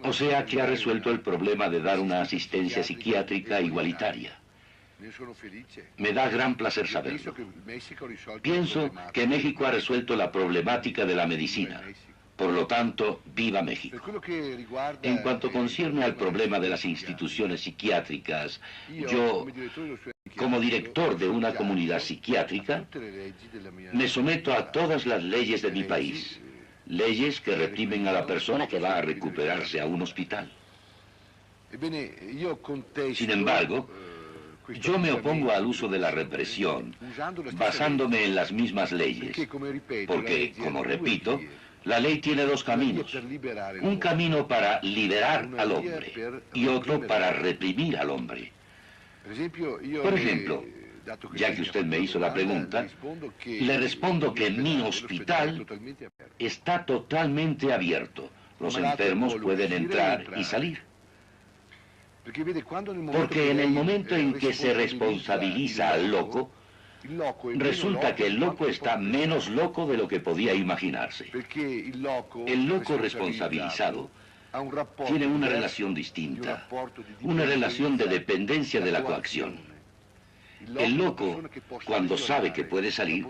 Speaker 8: O sea, que ha resuelto el problema de dar una asistencia psiquiátrica igualitaria. Me da gran placer saberlo. Pienso que México ha resuelto la problemática de la medicina. Por lo tanto, ¡viva México! En cuanto concierne al problema de las instituciones psiquiátricas, yo, como director de una comunidad psiquiátrica, me someto a todas las leyes de mi país. Leyes que reprimen a la persona que va a recuperarse a un hospital. Sin embargo, yo me opongo al uso de la represión, basándome en las mismas leyes, porque, como repito, la ley tiene dos caminos. Un camino para liberar al hombre y otro para reprimir al hombre. Por ejemplo, ya que usted me hizo la pregunta, le respondo que mi hospital está totalmente abierto. Los enfermos pueden entrar y salir. Porque en el momento en que se responsabiliza al loco, resulta que el loco está menos loco de lo que podía imaginarse. El loco responsabilizado tiene una relación distinta, una relación de dependencia de la coacción. El loco, cuando sabe que puede salir,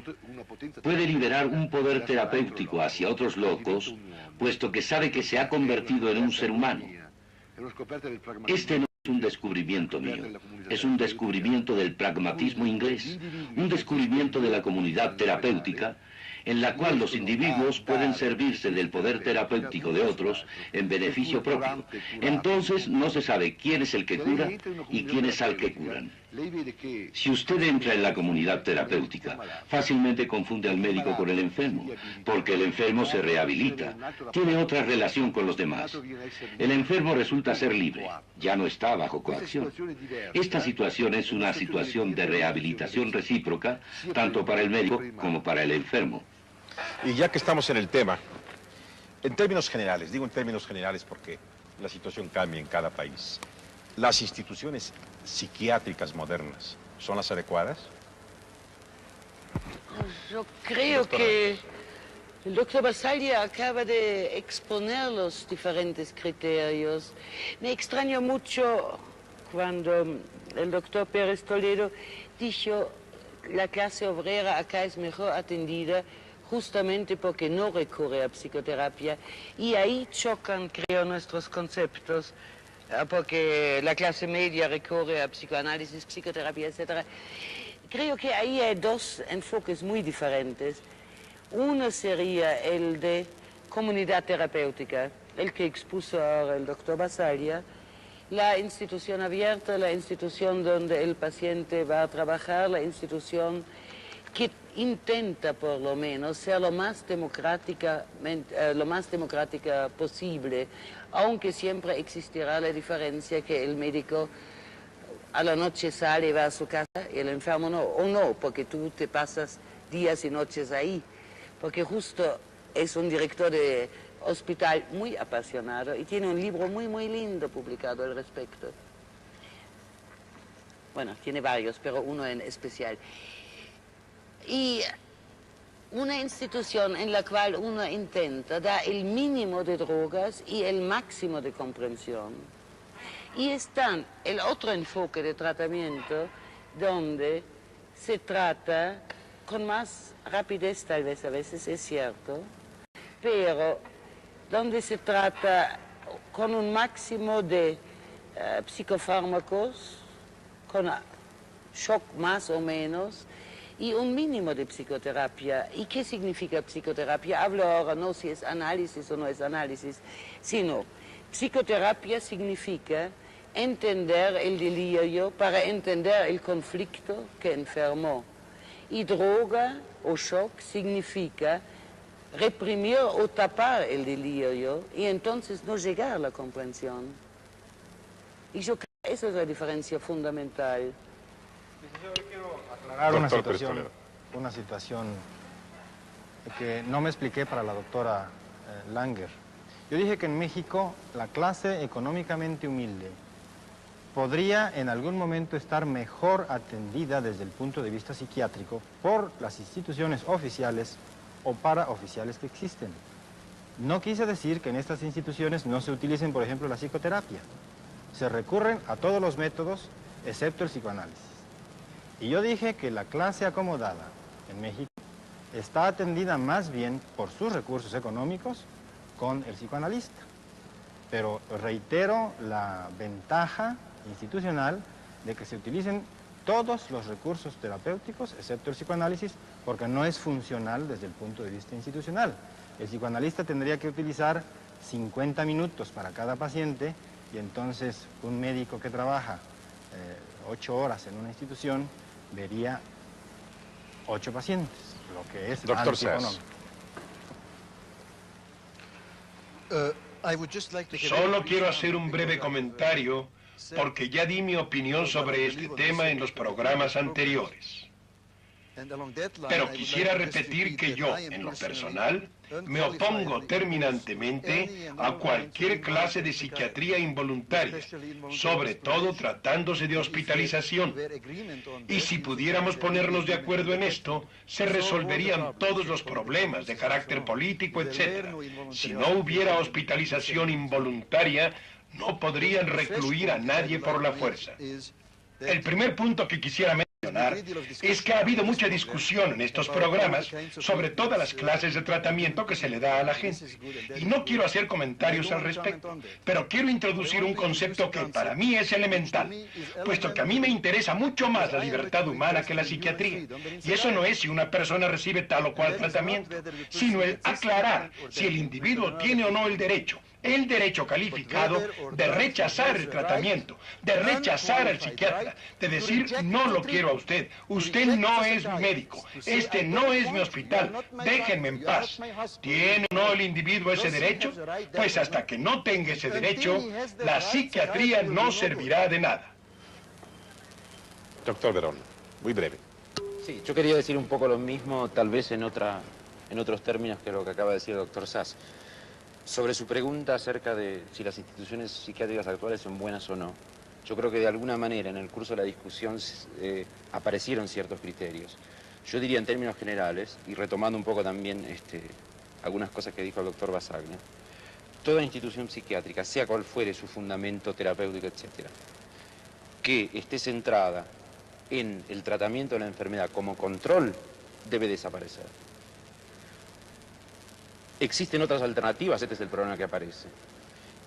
Speaker 8: puede liberar un poder terapéutico hacia otros locos, puesto que sabe que se ha convertido en un ser humano. Este no es un descubrimiento mío, es un descubrimiento del pragmatismo inglés, un descubrimiento de la comunidad terapéutica, en la cual los individuos pueden servirse del poder terapéutico de otros en beneficio propio. Entonces no se sabe quién es el que cura y quién es al que curan. Si usted entra en la comunidad terapéutica, fácilmente confunde al médico con el enfermo, porque el enfermo se rehabilita, tiene otra relación con los demás. El enfermo resulta ser libre, ya no está bajo coacción. Esta situación es una situación de rehabilitación recíproca, tanto para el médico como para el enfermo.
Speaker 3: Y ya que estamos en el tema, en términos generales, digo en términos generales porque la situación cambia en cada país, ¿las instituciones psiquiátricas modernas son las adecuadas?
Speaker 6: Yo creo que el doctor Bassaglia acaba de exponer los diferentes criterios. Me extrañó mucho cuando el doctor Pérez Toledo dijo la clase obrera acá es mejor atendida justamente porque no recurre a psicoterapia, y ahí chocan, creo, nuestros conceptos, porque la clase media recurre a psicoanálisis, psicoterapia, etc. Creo que ahí hay dos enfoques muy diferentes. Uno sería el de comunidad terapéutica, el que expuso ahora el doctor Basaglia, la institución abierta, la institución donde el paciente va a trabajar, la institución que intenta por lo menos ser lo más democrática posible, aunque siempre existirá la diferencia que el médico a la noche sale y va a su casa y el enfermo no, o no, porque tú te pasas días y noches ahí, porque justo es un director de hospital muy apasionado y tiene un libro muy, muy lindo publicado al respecto. Bueno, tiene varios, pero uno en especial. Y una institución en la cual uno intenta dar el mínimo de drogas y el máximo de comprensión. Y está el otro enfoque de tratamiento donde se trata con más rapidez, tal vez a veces es cierto, pero donde se trata con un máximo de psicofármacos, con shock más o menos, y un mínimo de psicoterapia. ¿Y qué significa psicoterapia? Hablo ahora no si es análisis o no es análisis, sino psicoterapia significa entender el delirio para entender el conflicto que enfermó. Y droga o shock significa reprimir o tapar el delirio y entonces no llegar a la comprensión. Y yo creo que esa es la diferencia fundamental.
Speaker 9: Yo quiero aclarar una situación que no me expliqué para la doctora Langer. Yo dije que en México la clase económicamente humilde podría en algún momento estar mejor atendida desde el punto de vista psiquiátrico por las instituciones oficiales o paraoficiales que existen. No quise decir que en estas instituciones no se utilicen, por ejemplo, la psicoterapia. Se recurren a todos los métodos, excepto el psicoanálisis. Y yo dije que la clase acomodada en México está atendida más bien por sus recursos económicos con el psicoanalista. Pero reitero la ventaja institucional de que se utilicen todos los recursos terapéuticos, excepto el psicoanálisis, porque no es funcional desde el punto de vista institucional. El psicoanalista tendría que utilizar 50 minutos para cada paciente y entonces un médico que trabaja 8 horas en una institución vería 8 pacientes, lo que es
Speaker 3: Doctor Sass.
Speaker 4: Solo quiero hacer un breve comentario porque ya di mi opinión sobre este tema en los programas anteriores. Pero quisiera repetir que yo, en lo personal, me opongo terminantemente a cualquier clase de psiquiatría involuntaria, sobre todo tratándose de hospitalización. Y si pudiéramos ponernos de acuerdo en esto, se resolverían todos los problemas de carácter político, etc. Si no hubiera hospitalización involuntaria, no podrían recluir a nadie por la fuerza. El primer punto que quisiera mencionar es que ha habido mucha discusión en estos programas sobre todas las clases de tratamiento que se le da a la gente. Y no quiero hacer comentarios al respecto, pero quiero introducir un concepto que para mí es elemental, puesto que a mí me interesa mucho más la libertad humana que la psiquiatría. Y eso no es si una persona recibe tal o cual tratamiento, sino el aclarar si el individuo tiene o no el derecho calificado de rechazar el tratamiento, de rechazar al psiquiatra, de decir no lo quiero a usted, usted no es mi médico, este no es mi hospital, déjenme en paz. ¿Tiene o no el individuo ese derecho? Pues hasta que no tenga ese derecho, la psiquiatría no servirá de nada.
Speaker 3: Doctor Verón, muy breve.
Speaker 7: Sí, yo quería decir un poco lo mismo, tal vez en otros términos que lo que acaba de decir el doctor Sass. Sobre su pregunta acerca de si las instituciones psiquiátricas actuales son buenas o no, yo creo que de alguna manera en el curso de la discusión aparecieron ciertos criterios. Yo diría en términos generales, y retomando un poco también algunas cosas que dijo el doctor Basaglia, toda institución psiquiátrica, sea cual fuere su fundamento terapéutico, etc., que esté centrada en el tratamiento de la enfermedad como control, debe desaparecer. Existen otras alternativas, este es el problema que aparece.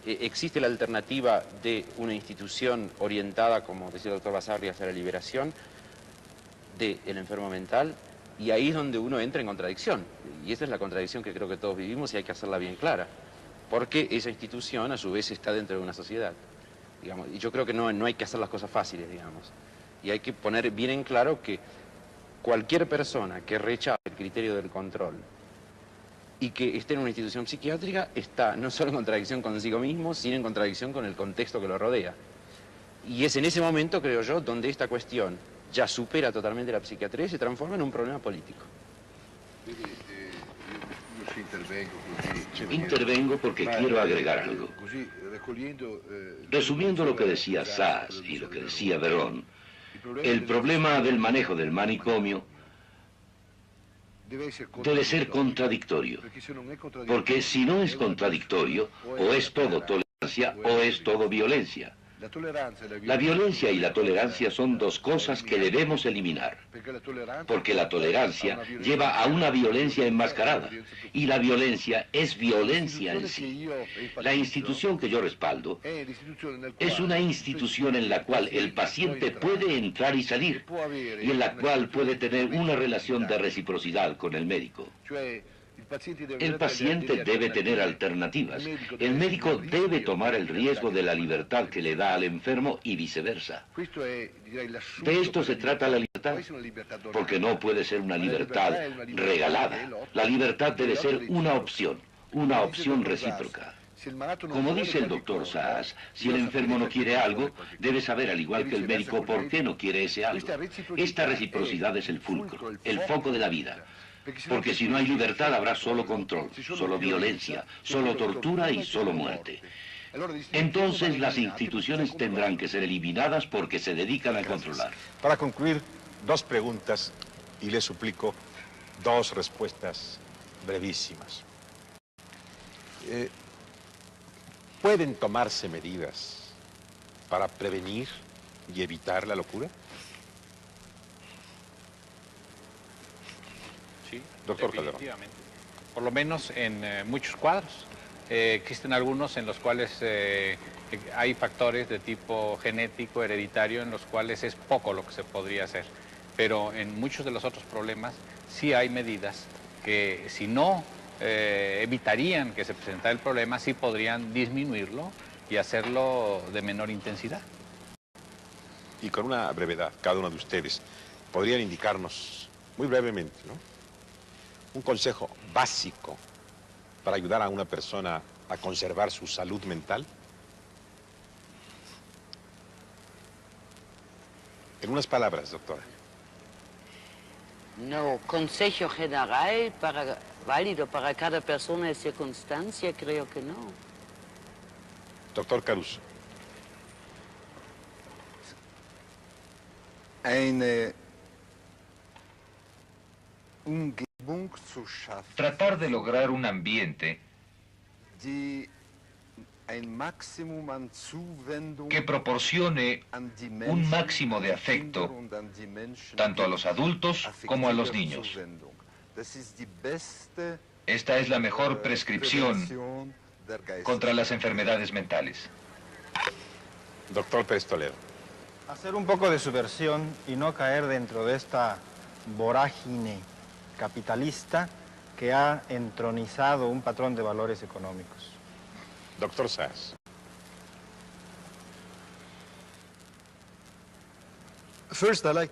Speaker 7: Existe la alternativa de una institución orientada, como decía el doctor Basarri, hacia la liberación del enfermo mental, y ahí es donde uno entra en contradicción. Y esa es la contradicción que creo que todos vivimos y hay que hacerla bien clara. Porque esa institución, a su vez, está dentro de una sociedad. Digamos, y yo creo que no hay que hacer las cosas fáciles, digamos. Y hay que poner bien en claro que cualquier persona que rechace el criterio del control y que esté en una institución psiquiátrica está no solo en contradicción consigo mismo, sino en contradicción con el contexto que lo rodea. Y es en ese momento, creo yo, donde esta cuestión ya supera totalmente la psiquiatría y se transforma en un problema político.
Speaker 8: Intervengo porque quiero agregar algo. Resumiendo lo que decía Sass y lo que decía Verón, el problema del manejo del manicomio debe ser contradictorio, porque si no es contradictorio, o es todo tolerancia o es todo violencia. La violencia y la tolerancia son dos cosas que debemos eliminar, porque la tolerancia lleva a una violencia enmascarada, y la violencia es violencia en sí. La institución que yo respaldo es una institución en la cual el paciente puede entrar y salir, y en la cual puede tener una relación de reciprocidad con el médico. El paciente debe tener alternativas. El médico debe tomar el riesgo de la libertad que le da al enfermo y viceversa. De esto se trata la libertad, porque no puede ser una libertad regalada. La libertad debe ser una opción recíproca. Como dice el doctor Sass, si el enfermo no quiere algo, debe saber, al igual que el médico, por qué no quiere ese algo. Esta reciprocidad es el fulcro, el foco de la vida. Porque si no hay libertad habrá solo control, solo violencia, solo tortura y solo muerte. Entonces las instituciones tendrán que ser eliminadas porque se dedican a controlar.
Speaker 3: Para concluir, dos preguntas y les suplico dos respuestas brevísimas. ¿Pueden tomarse medidas para prevenir y evitar la locura?
Speaker 10: Sí,
Speaker 3: doctor
Speaker 10: definitivamente. Por lo menos en muchos cuadros. Existen algunos en los cuales hay factores de tipo genético, hereditario, en los cuales es poco lo que se podría hacer. Pero en muchos de los otros problemas sí hay medidas que, si no evitarían que se presentara el problema, sí podrían disminuirlo y hacerlo de menor intensidad.
Speaker 3: Y con una brevedad, cada uno de ustedes, podrían indicarnos muy brevemente, ¿no?, un consejo básico para ayudar a una persona a conservar su salud mental. En unas palabras, doctora.
Speaker 6: No, consejo general válido para cada persona y circunstancia, creo que no.
Speaker 3: Doctor Caruso.
Speaker 5: Tratar de lograr un ambiente que proporcione un máximo de afecto tanto a los adultos como a los niños. Esta es la mejor prescripción contra las enfermedades mentales.
Speaker 3: Doctor Pérez Toledo.
Speaker 9: Hacer un poco de subversión y no caer dentro de esta vorágine capitalista que ha entronizado un patrón de valores económicos.
Speaker 3: Doctor Sass.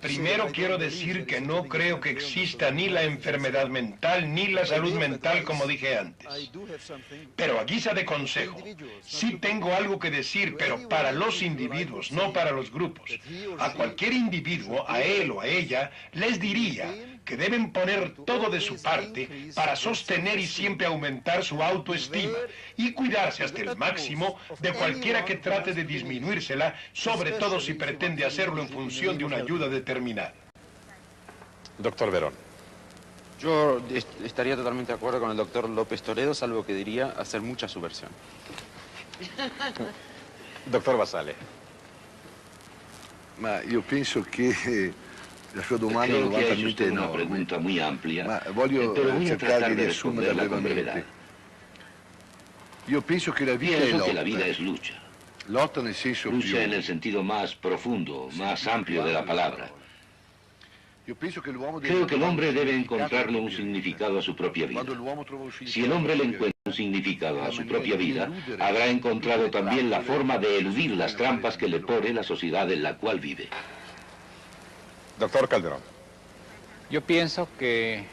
Speaker 4: Primero quiero decir que no creo que exista ni la enfermedad mental ni la salud mental, como dije antes. Pero a guisa de consejo, sí tengo algo que decir, pero para los individuos, no para los grupos. A cualquier individuo, a él o a ella, les diría que deben poner todo de su parte para sostener y siempre aumentar su autoestima y cuidarse hasta el máximo de cualquiera que trate de disminuírsela, sobre todo si pretende hacerlo en función de una ayuda determinada.
Speaker 3: Doctor Verón.
Speaker 7: Yo estaría totalmente de acuerdo con el doctor López Toledo, salvo que diría hacer mucha subversión.
Speaker 3: Doctor Basale.
Speaker 8: Ma io penso che la sua domanda è una pregunta muy amplia, pero voy a tratar de responderla con brevedad. Pienso que la vida es lucha. Lucha en el sentido más profundo, más amplio de la palabra. Creo que el hombre debe encontrarle un significado a su propia vida. Si el hombre le encuentra un significado a su propia vida, habrá encontrado también la forma de eludir las trampas que le pone la sociedad en la cual vive.
Speaker 3: Doctor Calderón.
Speaker 10: Yo pienso que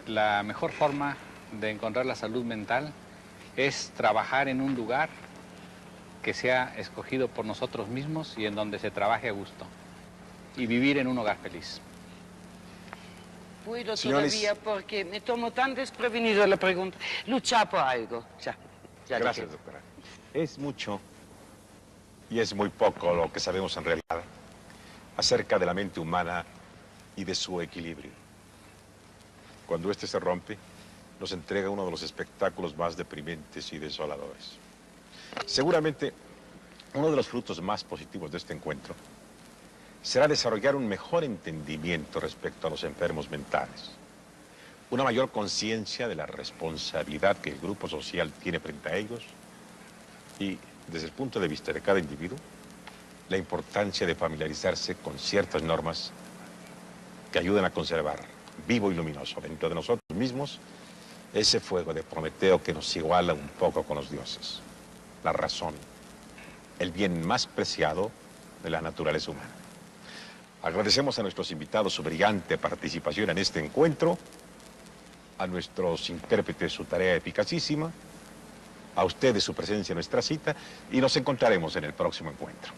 Speaker 10: la mejor forma de encontrar la salud mental es trabajar en un lugar que sea escogido por nosotros mismos y en donde se trabaje a gusto. Y vivir en un hogar feliz.
Speaker 6: Puedo
Speaker 3: Señores,
Speaker 6: todavía porque me tomo tan desprevenido la pregunta. Luchar por algo. Ya
Speaker 3: gracias, doctora. Es mucho y es muy poco lo que sabemos en realidad acerca de la mente humana y de su equilibrio. Cuando éste se rompe, nos entrega uno de los espectáculos más deprimentes y desoladores. Seguramente, uno de los frutos más positivos de este encuentro será desarrollar un mejor entendimiento respecto a los enfermos mentales, una mayor conciencia de la responsabilidad que el grupo social tiene frente a ellos y, desde el punto de vista de cada individuo, la importancia de familiarizarse con ciertas normas que ayuden a conservar vivo y luminoso dentro de nosotros mismos ese fuego de Prometeo que nos iguala un poco con los dioses, la razón, el bien más preciado de la naturaleza humana. Agradecemos a nuestros invitados su brillante participación en este encuentro, a nuestros intérpretes su tarea eficacísima, a ustedes su presencia en nuestra cita y nos encontraremos en el próximo encuentro.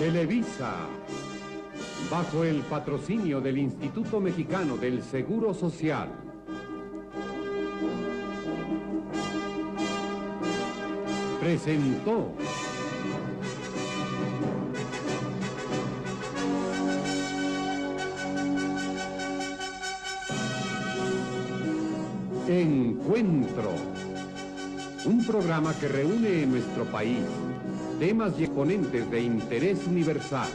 Speaker 1: Televisa, bajo el patrocinio del Instituto Mexicano del Seguro Social, presentó Encuentro, un programa que reúne en nuestro país temas y exponentes de interés universal.